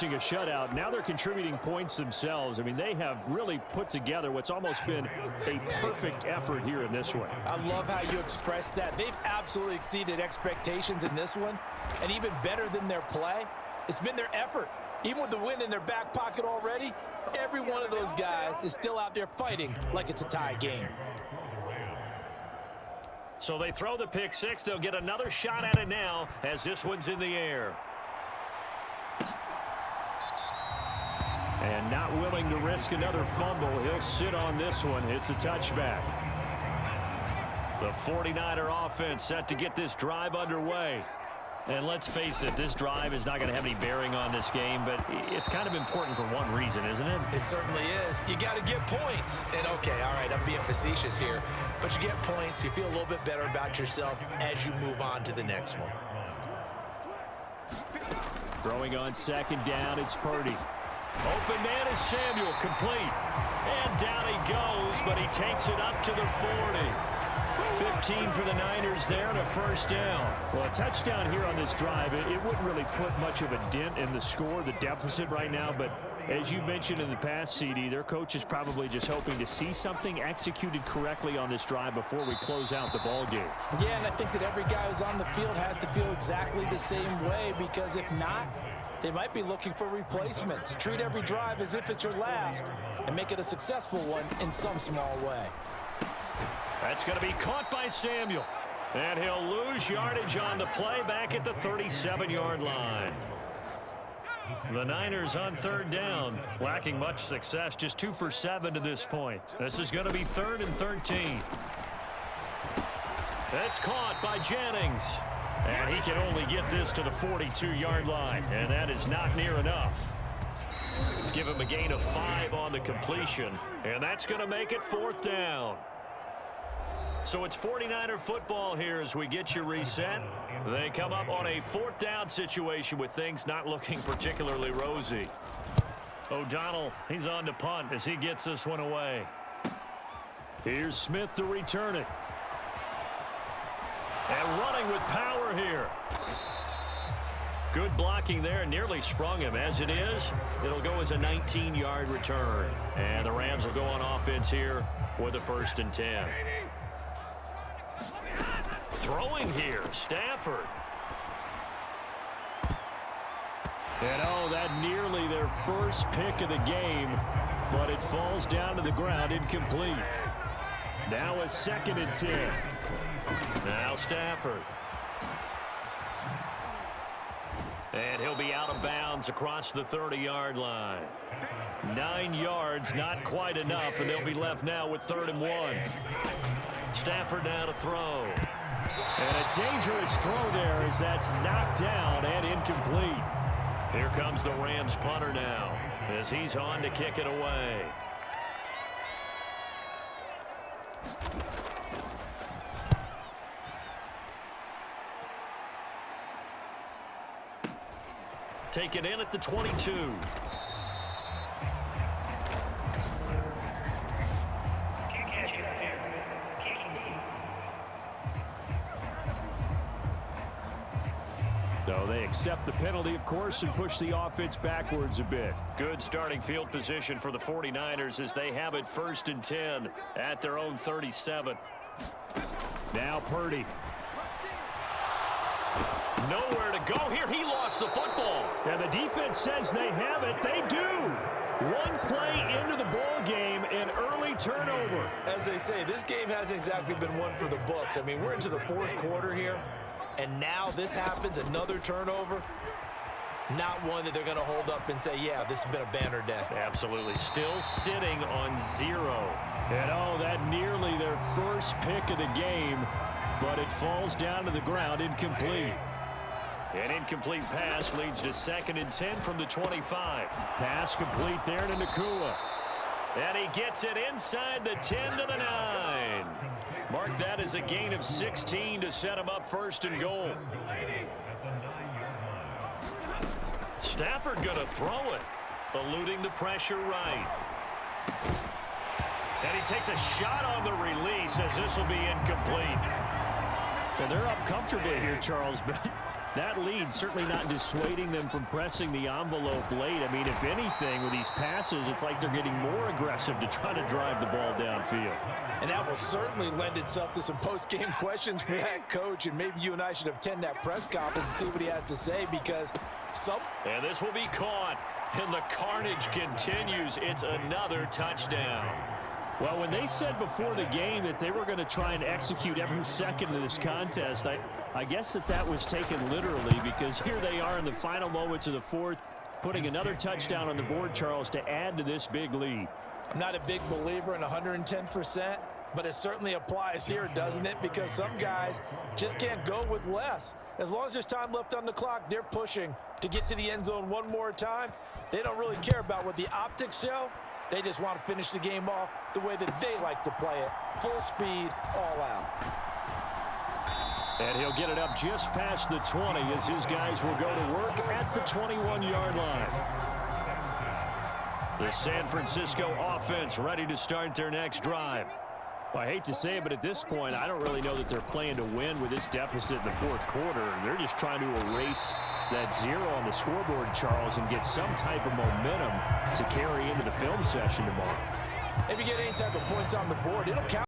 forcing a shutout. Now they're contributing points themselves. I mean, they have really put together what's almost been a perfect effort here in this one. I love how you express that. They've absolutely exceeded expectations in this one. And even better than their play, it's been their effort. Even with the win in their back pocket already, every one of those guys is still out there fighting like it's a tie game. So they throw the pick six. They'll get another shot at it now as this one's in the air. And not willing to risk another fumble. He'll sit on this one. It's a touchback. The 49er offense set to get this drive underway. And let's face it, this drive is not going to have any bearing on this game, but it's kind of important for one reason, isn't it? It certainly is. You got to get points. And okay, all right, I'm being facetious here, but you get points, you feel a little bit better about yourself as you move on to the next one. Throwing on second down, it's Purdy. Open man is Samuel, complete. And down he goes, but he takes it up to the 40. 15 for the Niners there and a first down. Well, a touchdown here on this drive, it wouldn't really put much of a dent in the score, the deficit right now, but as you mentioned in the past, CD, their coach is probably just hoping to see something executed correctly on this drive before we close out the ball game. Yeah, and I think that every guy who's on the field has to feel exactly the same way, because if not, they might be looking for replacements. Treat every drive as if it's your last and make it a successful one in some small way. That's going to be caught by Samuel. And he'll lose yardage on the play back at the 37-yard line. The Niners on third down, lacking much success, just 2 for 7 to this point. This is going to be 3rd and 13. That's caught by Jennings. And he can only get this to the 42-yard line, and that is not near enough. Give him a gain of 5 on the completion, and that's going to make it 4th down. So it's 49er football here as we get you reset. They come up on a 4th down situation with things not looking particularly rosy. O'Donnell, he's on to punt as he gets this one away. Here's Smith to return it. And running with power here. Good blocking there, nearly sprung him. As it is, it'll go as a 19-yard return. And the Rams will go on offense here with a 1st and 10. Throwing here, Stafford. And oh, that nearly their first pick of the game, but it falls down to the ground incomplete. Now a 2nd and 10. Now Stafford. And he'll be out of bounds across the 30-yard line. 9 yards, not quite enough, and they'll be left now with 3rd and 1. Stafford now to throw. And a dangerous throw there as that's knocked down and incomplete. Here comes the Rams punter now as he's on to kick it away. Take it in at the 22. So they accept the penalty, of course, and push the offense backwards a bit. Good starting field position for the 49ers as they have it 1st and 10 at their own 37. Now Purdy. Nowhere to go here. He lost the football. And the defense says they have it. They do. One play into the ball game, an early turnover. As they say, this game hasn't exactly been one for the books. I mean, we're into the 4th quarter here, and now this happens, another turnover. Not one that they're going to hold up and say, yeah, this has been a banner day. Absolutely. Still sitting on 0. And oh, that nearly their first pick of the game, but it falls down to the ground incomplete. An incomplete pass leads to 2nd and 10 from the 25. Pass complete there to Nakua. And he gets it inside the 10 to the 9. Mark that as a gain of 16 to set him up 1st and goal. Stafford going to throw it, eluding the pressure right. And he takes a shot on the release as this will be incomplete. And they're up comfortably here, Charles, but That lead certainly not dissuading them from pressing the envelope late. I mean, if anything, with these passes, it's like they're getting more aggressive to try to drive the ball downfield. And that will certainly lend itself to some post-game questions for that coach, and maybe you and I should attend that press conference and see what he has to say, because And this will be caught, and the carnage continues. It's another touchdown. Well, when they said before the game that they were going to try and execute every second of this contest, I guess that was taken literally, because here they are in the final moments of the fourth, putting another touchdown on the board, Charles, to add to this big lead. I'm not a big believer in 110%, but it certainly applies here, doesn't it? Because some guys just can't go with less. As long as there's time left on the clock, they're pushing to get to the end zone one more time. They don't really care about what the optics show. They just want to finish the game off the way that they like to play it. Full speed, all out. And he'll get it up just past the 20 as his guys will go to work at the 21-yard line. The San Francisco offense ready to start their next drive. Well, I hate to say it, but at this point, I don't really know that they're playing to win with this deficit in the fourth quarter. They're just trying to erase that zero on the scoreboard, Charles, and get some type of momentum to carry into the film session tomorrow. If you get any type of points on the board, it'll count.